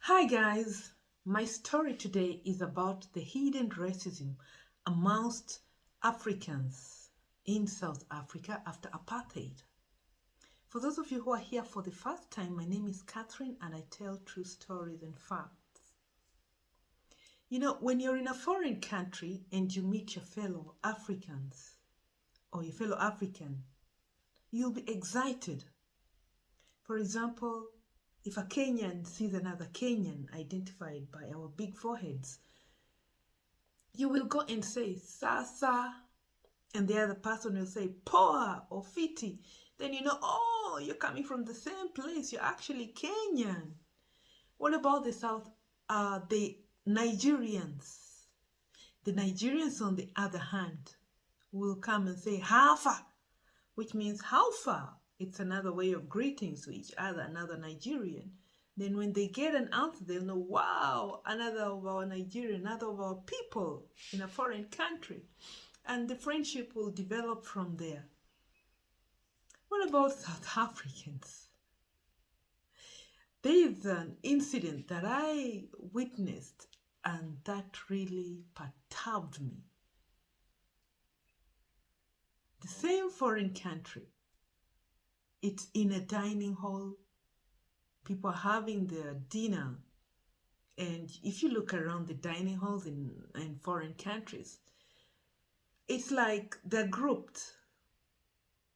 Hi guys, my story today is about the hidden racism amongst Africans in South Africa after apartheid. For those of you who are here for the first time, my name is Catherine and I tell true stories and facts. You know, when you're in a foreign country and you meet your fellow Africans or your fellow African, you'll be excited. For example, if a Kenyan sees another Kenyan identified by our big foreheads, you will go and say Sasa, and the other person will say Poa or Fiti. Then you know, oh, you're coming from the same place. You're actually Kenyan. What about the Nigerians? The Nigerians, on the other hand, will come and say Hafa, which means how far. It's another way of greetings to each other, another Nigerian. Then when they get an answer, they'll know, wow, another of our Nigerian, another of our people in a foreign country. And the friendship will develop from there. What about South Africans? There is an incident that I witnessed and that really perturbed me. The same foreign country, it's in a dining hall, people are having their dinner. And if you look around the dining halls in foreign countries, it's like they're grouped.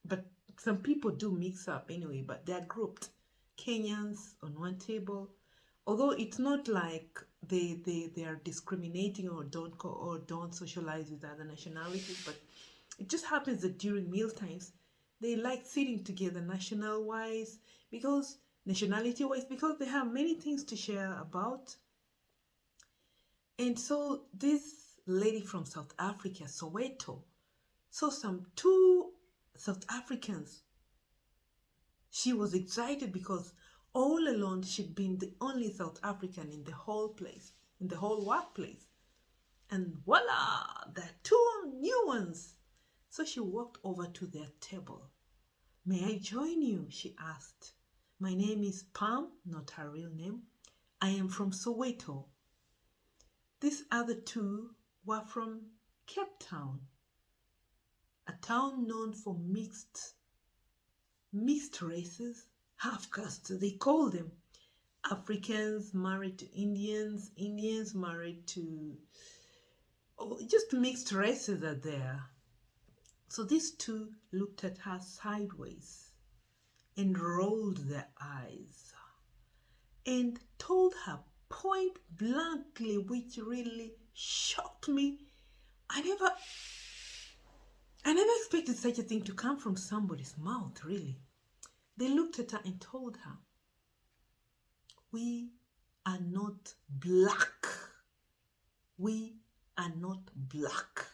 But some people do mix up anyway, but they're grouped. Kenyans on one table, although it's not like they are discriminating or don't socialize with other nationalities, but it just happens that during meal times they like sitting together nationality wise because they have many things to share about. And so this lady from South Africa, Soweto, saw some two South Africans. She was excited because all along she'd been the only South African in the whole place, in the whole workplace. And voila, there are two new ones. So she walked over to their table. May I join you? She asked. My name is Pam, not her real name. I am from Soweto. These other two were from Cape Town, a town known for mixed races, half castes they call them. Africans married to Indians, Indians married to just mixed races are there. So these two looked at her sideways and rolled their eyes and told her point blankly, which really shocked me. I never expected such a thing to come from somebody's mouth, really. They looked at her and told her, we are not black. We are not black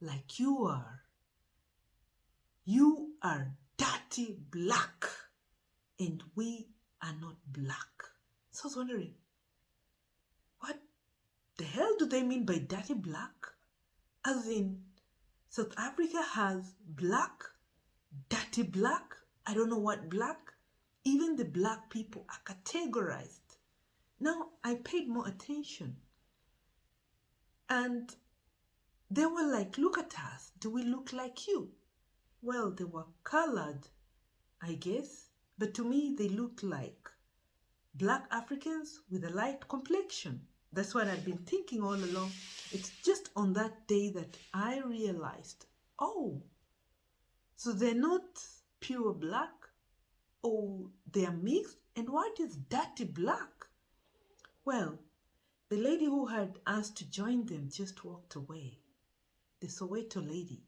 like you are. You are dirty black and we are not black. So I was wondering, what the hell do they mean by dirty black? As in, South Africa has black, dirty black, I don't know what black. Even the black people are categorized. Now, I paid more attention. And they were like, look at us. Do we look like you? Well, they were colored, I guess. But to me, they looked like black Africans with a light complexion. That's what I'd been thinking all along. It's just on that day that I realized, oh, so they're not pure black. Oh, they are mixed. And what is dirty black? Well, the lady who had asked to join them just walked away. The Soweto lady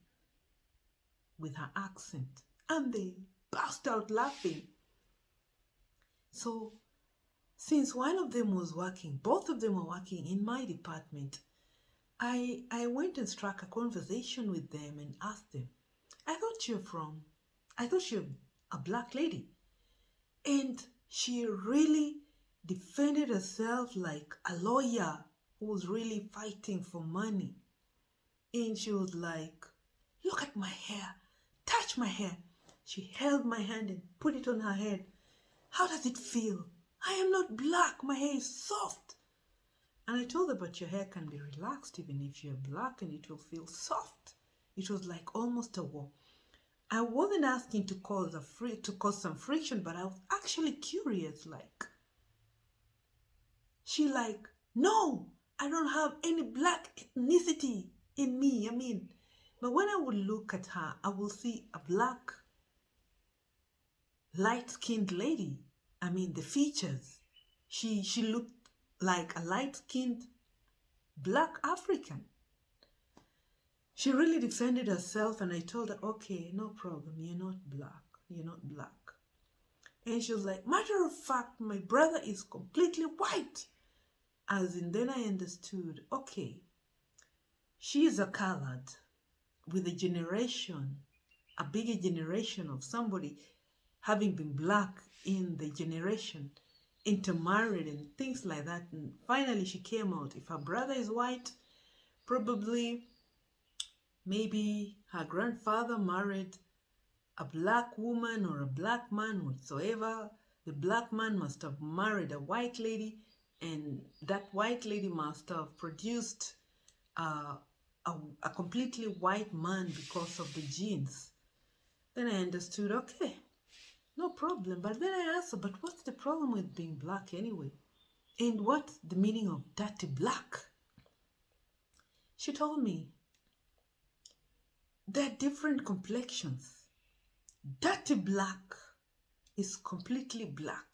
with her accent. And they burst out laughing. So, since one of them was working, both of them were working in my department, I went and struck a conversation with them and asked them, I thought you're a black lady. And she really defended herself like a lawyer who was really fighting for money. And she was like, look at my hair, touch my hair. She held my hand and put it on her head. How does it feel? I am not black. My hair is soft. And I told her, but your hair can be relaxed even if you're black and it will feel soft. It was like almost a war. I wasn't asking to cause some friction, but I was actually curious. Like, she like, no, I don't have any black ethnicity in me. I mean, but when I would look at her, I will see a black, light-skinned lady. I mean, the features. She looked like a light-skinned black African. She really defended herself, and I told her, okay, no problem, you're not black. You're not black. And she was like, matter of fact, my brother is completely white. As in, then I understood, okay, she is a colored with a generation, a bigger generation of somebody having been black in the generation, intermarried and things like that. And finally she came out. If her brother is white, probably maybe her grandfather married a black woman or a black man whatsoever. The black man must have married a white lady, and that white lady must have produced a completely white man because of the genes. Then I understood, okay, no problem. But then I asked her, but what's the problem with being black anyway? And what's the meaning of dirty black? She told me, there are different complexions. Dirty black is completely black.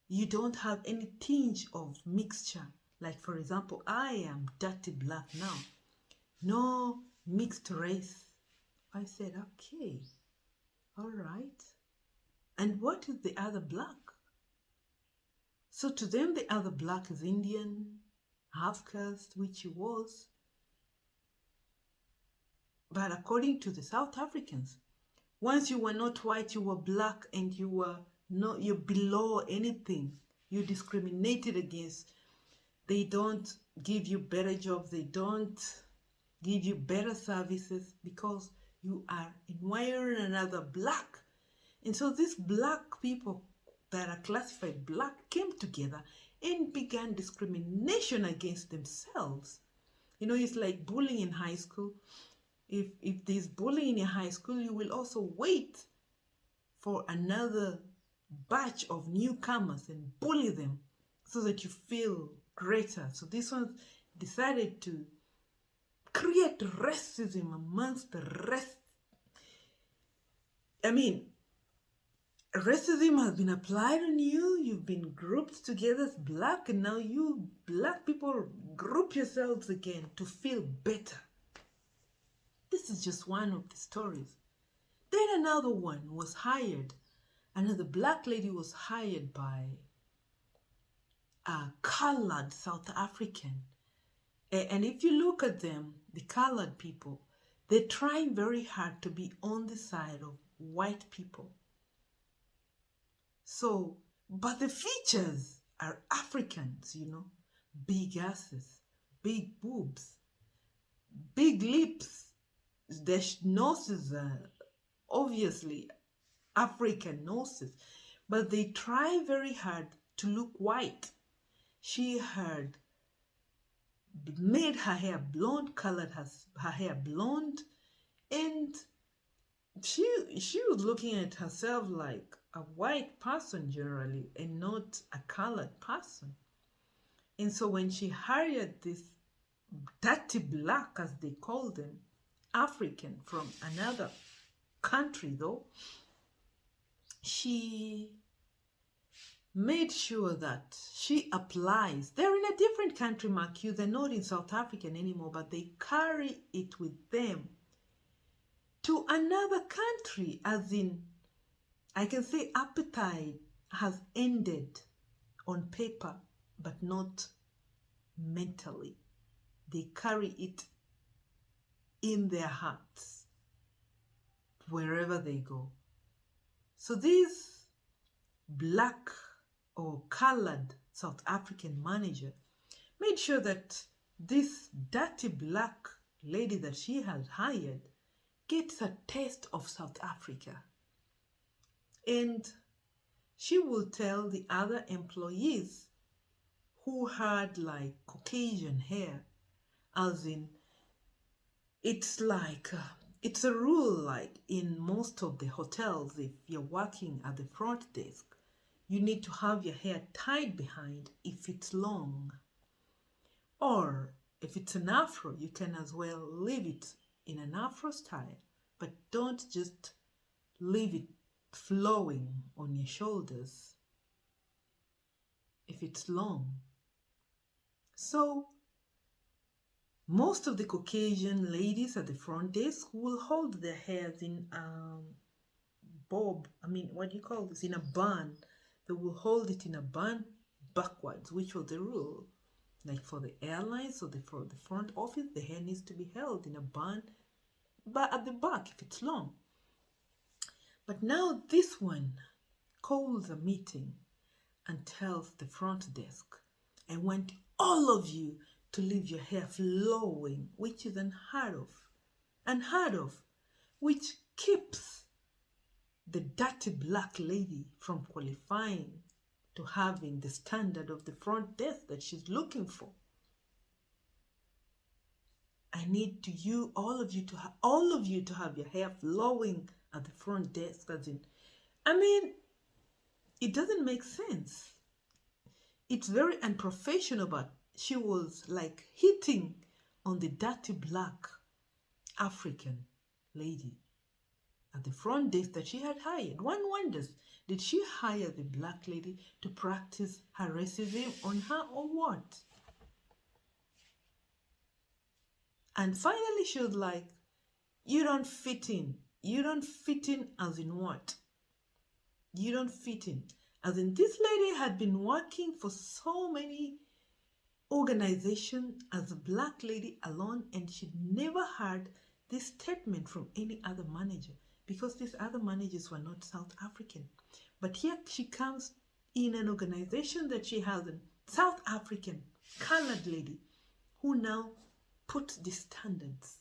You don't have any tinge of mixture. Like, for example, I am dirty black now. No mixed race. I said, okay, all right. And what is the other black? So to them, the other black is Indian, half caste, which he was. But according to the South Africans, once you were not white, you were black, and you're below anything. You're discriminated against. They don't give you better jobs. They don't give you better services because you are in one or another black. And so these black people that are classified black came together and began discrimination against themselves. You know, it's like bullying in high school. If there's bullying in high school, you will also wait for another batch of newcomers and bully them so that you feel greater. So this one decided to create racism amongst the rest. I mean, racism has been applied on you. You've been grouped together as black, and now you black people group yourselves again to feel better. This is just one of the stories. Then another one was hired. Another black lady was hired by a colored South African. And if you look at them, the colored people, they're trying very hard to be on the side of white people. So, but the features are Africans, you know, big asses, big boobs, big lips. Their noses are obviously African noses, but they try very hard to look white. She had made her hair blonde, colored her hair blonde, and she was looking at herself like a white person generally and not a colored person. And so when she hired this dirty black, as they call them, African from another country though, she made sure that she applies. They're in a different country, mark you. They're not in South African anymore, but they carry it with them to another country, as in, I can say apartheid has ended on paper, but not mentally. They carry it in their hearts wherever they go. So this black or colored South African manager made sure that this dirty black lady that she had hired gets a taste of South Africa. And she will tell the other employees who had like Caucasian hair, as in, it's like, it's a rule like in most of the hotels, if you're working at the front desk, you need to have your hair tied behind if it's long. Or if it's an afro, you can as well leave it in an afro style, but don't just leave it flowing on your shoulders if it's long. So most of the Caucasian ladies at the front desk will hold their hairs in what do you call this? In a bun. They will hold it in a bun backwards, which was the rule. Like for the airlines or for the front office, the hair needs to be held in a bun, but at the back if it's long. But now this one calls a meeting and tells the front desk, I want all of you to leave your hair flowing, which is unheard of, which keeps the dirty black lady from qualifying to having the standard of the front desk that she's looking for. I need all of you to have your hair flowing at the front desk. It doesn't make sense. It's very unprofessional, but she was like hitting on the dirty black African lady at the front desk that she had hired. One wonders, did she hire the black lady to practice her racism on her or what? And finally she was like, you don't fit in. You don't fit in as in what? You don't fit in. As in, this lady had been working for so many organizations as a black lady alone, and she'd never heard this statement from any other manager, because these other managers were not South African. But here she comes in an organization that she has a South African colored lady who now puts the standards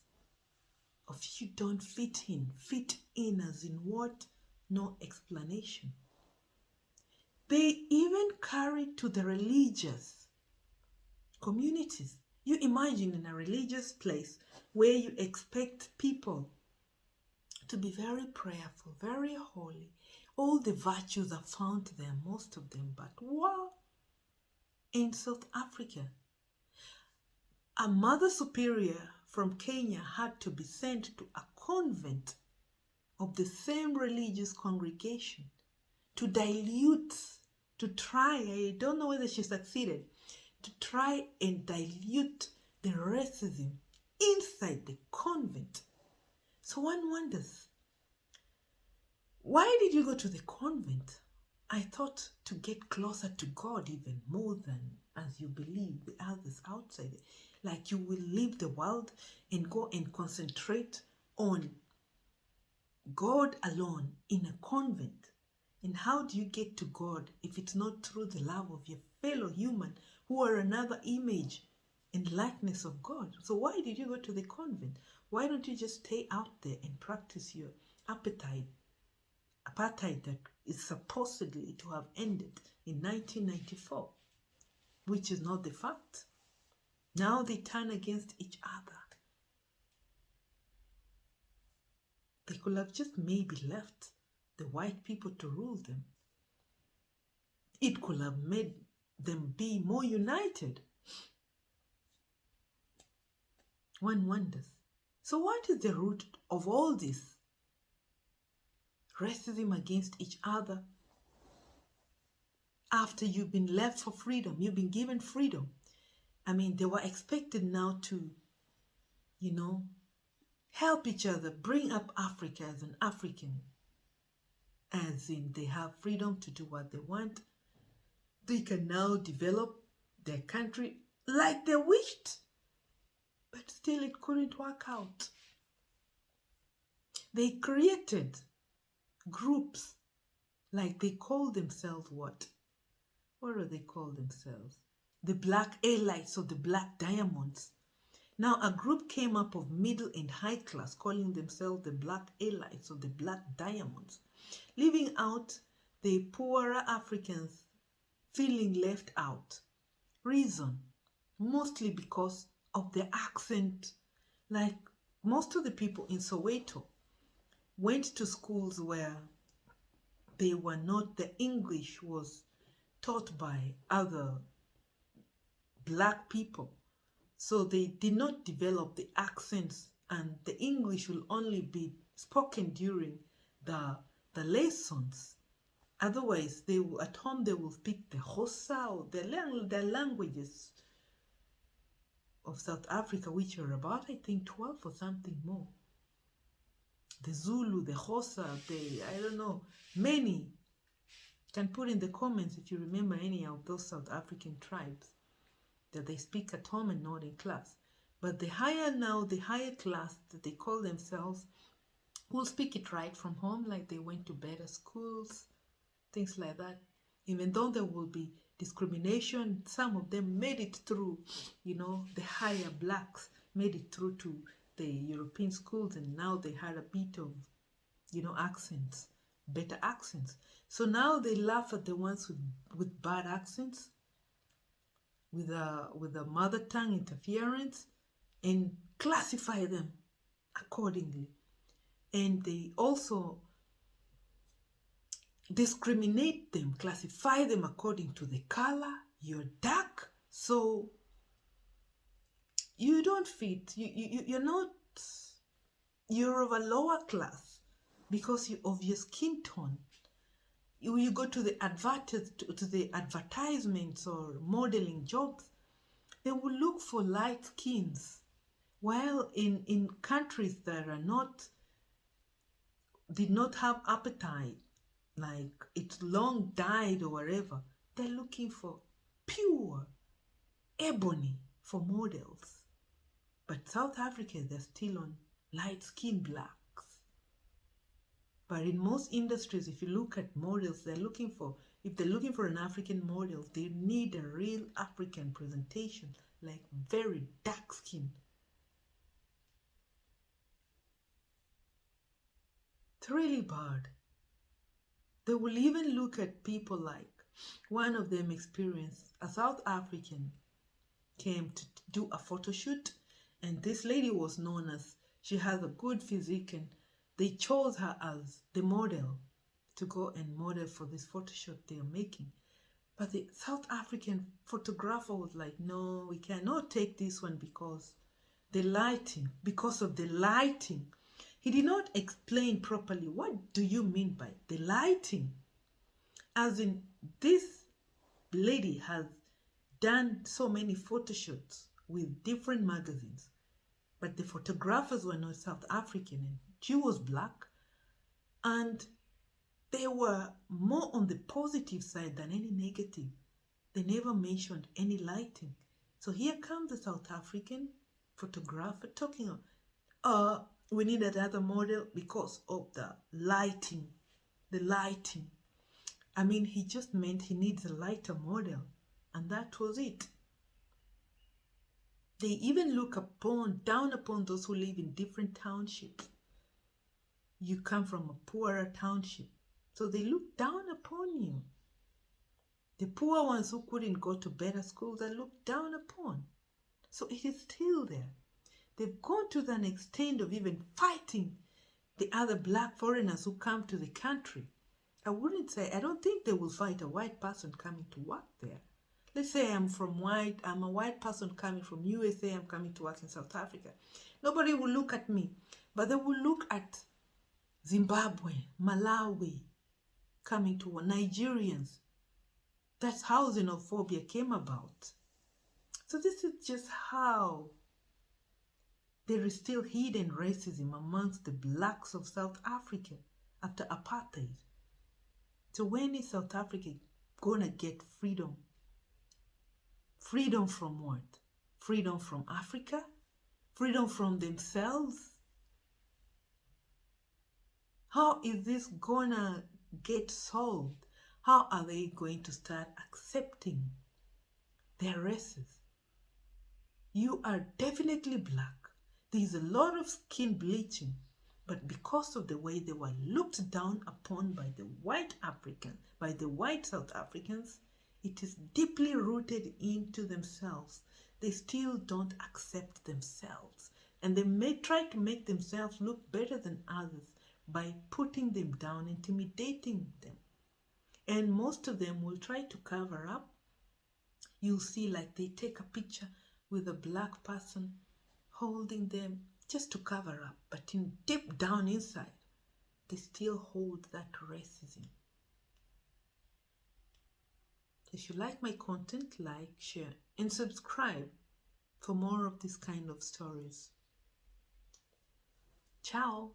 of you don't fit in. Fit in as in what? No explanation. They even carry to the religious communities. You imagine in a religious place where you expect people to be very prayerful, very holy. All the virtues are found there, most of them. But wow, in South Africa, a mother superior from Kenya had to be sent to a convent of the same religious congregation to dilute, to try, I don't know whether she succeeded, to try and dilute the racism inside the convent. So one wonders, why did you go to the convent? I thought to get closer to God even more than as you believe the others outside. Like you will leave the world and go and concentrate on God alone in a convent. And how do you get to God if it's not through the love of your fellow human who are another image and likeness of God? So why did you go to the convent? Why don't you just stay out there and practice your apartheid that is supposedly to have ended in 1994, which is not the fact. Now they turn against each other. They could have just maybe left the white people to rule them. It could have made them be more united. One wonders. So what is the root of all this? Racism against each other. After you've been left for freedom, you've been given freedom. They were expected now to, help each other, bring up Africa as an African. As in, they have freedom to do what they want. They can now develop their country like they wished. But still, it couldn't work out. They created groups, like they call themselves what? What do they call themselves? The Black Elites or the Black Diamonds. Now a group came up of middle and high class calling themselves the Black Elites or the Black Diamonds, leaving out the poorer Africans feeling left out. Reason, mostly because of the accent. Like most of the people in Soweto went to schools where they were not, the English was taught by other black people. So they did not develop the accents, and the English will only be spoken during the lessons. Otherwise, they will, at home they will speak the Xhosa or the languages of South Africa, which are about, I think, 12 or something more. The Zulu, the Xhosa, I don't know, many. You can put in the comments if you remember any of those South African tribes that they speak at home and not in class. But the higher class that they call themselves will speak it right from home, like they went to better schools, things like that. Even though there will be discrimination, some of them made it through, the higher blacks made it through to the European schools, and now they had a bit of, accents, better accents. So now they laugh at the ones with bad accents, with a mother tongue interference, and classify them accordingly. And they also discriminate them, classify them according to the color. You're dark, so you don't fit. You're not. You're of a lower class because of your skin tone. You go to the advertisements or modeling jobs, they will look for light skins. While in countries that did not have appetite, like it's long died or whatever, they're looking for pure ebony for models. But South Africa, they're still on light skin blacks. But in most industries, if you look at models, if they're looking for an African model, they need a real African presentation, like very dark skin. It's really bad. They will even look at people like one of them experienced, a South African came to do a photo shoot, and this lady was known as, she has a good physique, and they chose her as the model to go and model for this photo shoot they are making. But the South African photographer was like, no, we cannot take this one because of the lighting. He did not explain properly, what do you mean by the lighting? As in, this lady has done so many photo shoots with different magazines, but the photographers were not South African, and she was black, and they were more on the positive side than any negative. They never mentioned any lighting. So here comes the South African photographer talking of, we need another model because of the lighting. The lighting. I mean, he just meant he needs a lighter model, and that was it. They even look down upon those who live in different townships. You come from a poorer township, so they look down upon you. The poor ones who couldn't go to better schools are looked down upon. So it is still there. They've gone to an extent of even fighting the other black foreigners who come to the country. I don't think they will fight a white person coming to work there. Let's say I'm a white person coming from USA, I'm coming to work in South Africa. Nobody will look at me, but they will look at Zimbabwe, Malawi, coming to work, Nigerians. That's how xenophobia came about. So this is just how there is still hidden racism amongst the blacks of South Africa after apartheid. So when is South Africa gonna get freedom? Freedom from what? Freedom from Africa? Freedom from themselves? How is this gonna get solved? How are they going to start accepting their races? You are definitely black. There's a lot of skin bleaching, But because of the way they were looked down upon by the white Africans, by the white South Africans, it is deeply rooted into themselves. They still don't accept themselves. And they may try to make themselves look better than others by putting them down, intimidating them. And most of them will try to cover up. You'll see like they take a picture with a black person holding them just to cover up. But deep down inside, they still hold that racism. If you like my content, like, share, and subscribe for more of this kind of stories. Ciao!